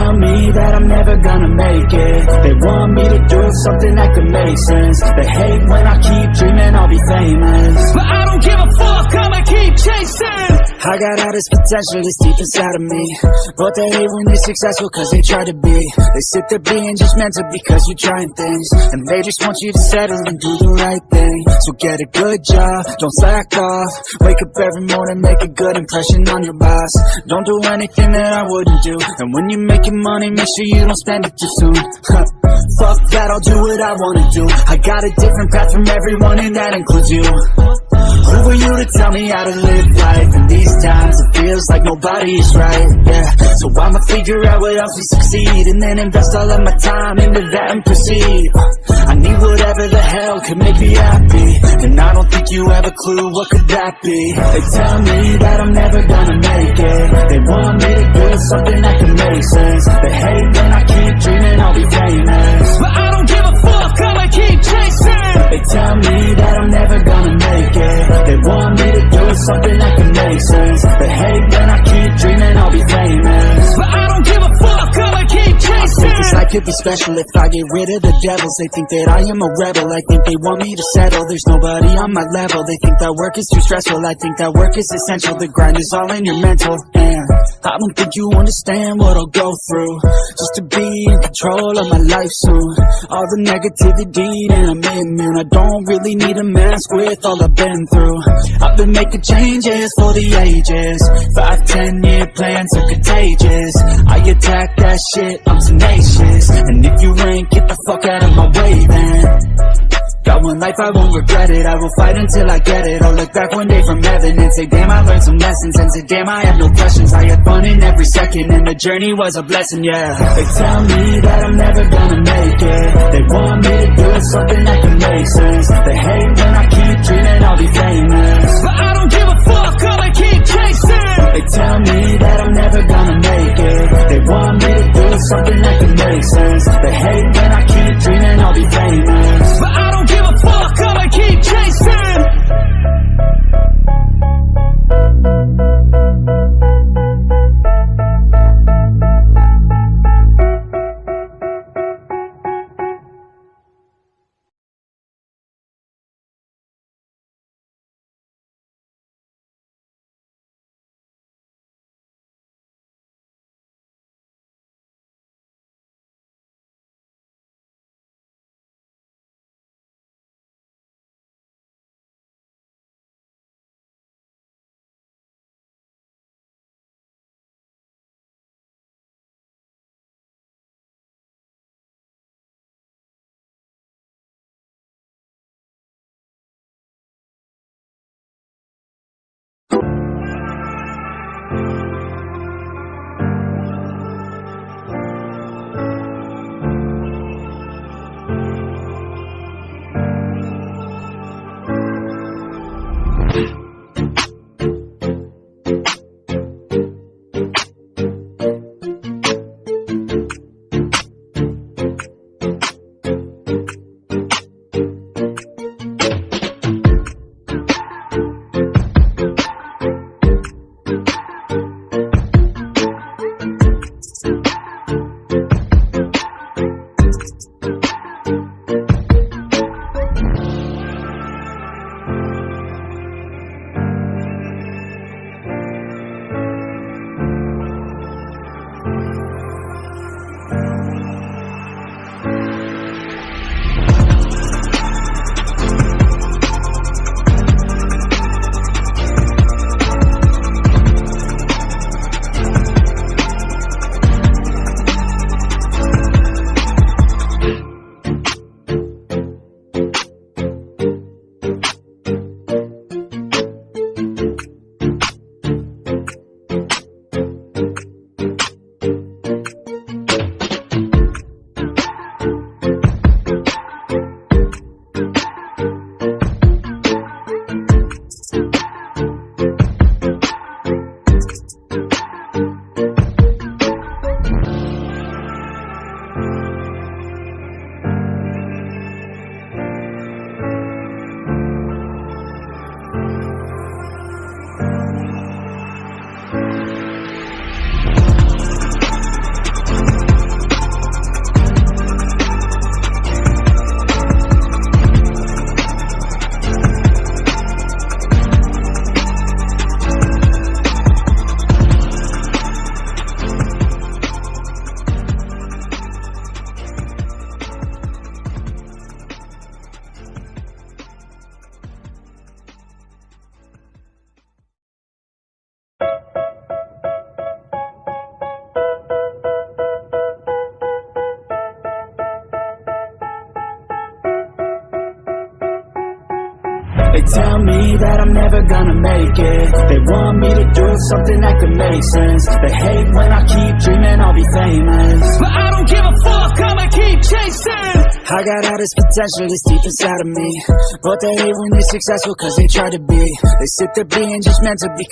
tell me that I'm never gonna make it. They want me to do something that could make sense. They hate when I keep dreaming I'll be famous, but I don't give a fuck, I'ma keep chasing. I got all this potential that's deep inside of me, but they hate when you're successful cause they try to be. They sit there being judgmental because you're trying things, and they just want you to settle and do the right thing. So get a good job, don't slack off. Wake up every morning, make a good impression on your boss. Don't do anything that I wouldn't do, and when you're making money, make sure you don't spend it too soon. Fuck that, I'll do what I wanna do. I got a different path from everyone, and that includes you. Who are you to tell me how to live life? In these times it feels like nobody is right, yeah. So I'ma figure out what else will succeed, and then invest all of my time into that and proceed. I need whatever the hell could make me happy, and I don't think you have a clue what could that be. They tell me that I'm never gonna make it. They want me to do something that can make sense. They hate when I keep dreaming I'll be famous, but I don't give a fuck, I'ma keep chasing. They tell me that I'm never gonna make it. They want me to do something that can make sense. They hate when I keep dreaming I'll be famous, but I don't give a fuck, I'ma keep chasing. I think this life could be special if I get rid of the devils. They think that I am a rebel, I think they want me to settle. There's nobody on my level, they think that work is too stressful. I think that work is essential, the grind is all in your mental. And I don't think you understand what I'll go through just to be in control of my life soon. All the negativity and I'm immune. I don't really need a mask with all I've been through. I've been making changes for the ages. 5-10 year plans are contagious. I attack that shit, I'm tenacious. And if you ain't, get the fuck out of my way then. Got one life, I won't regret it. I will fight until I get it. I'll look back one day from heaven and say, damn, I learned some lessons. And say, damn, I have no questions. I had fun in every second, and the journey was a blessing, yeah. They tell me that I'm never gonna make it. They want me to do something that can make sense. They hate when I keep dreaming I'll be famous, but I don't give a fuck, I'ma keep chasing. They tell me that I'm never gonna make it. They want me to do something that can make sense. They hate when I keep dreaming I'll be famous, but I don't give a fuck, I'ma keep chasing. They tell me that I'm never gonna make it. They want me to do something that could make sense. They hate when I keep dreaming I'll be famous, but I don't give a fuck, I'ma keep chasing. I got all this potential that's deep inside of me, but they hate when you're successful cause they try to be. They sit there being just meant to be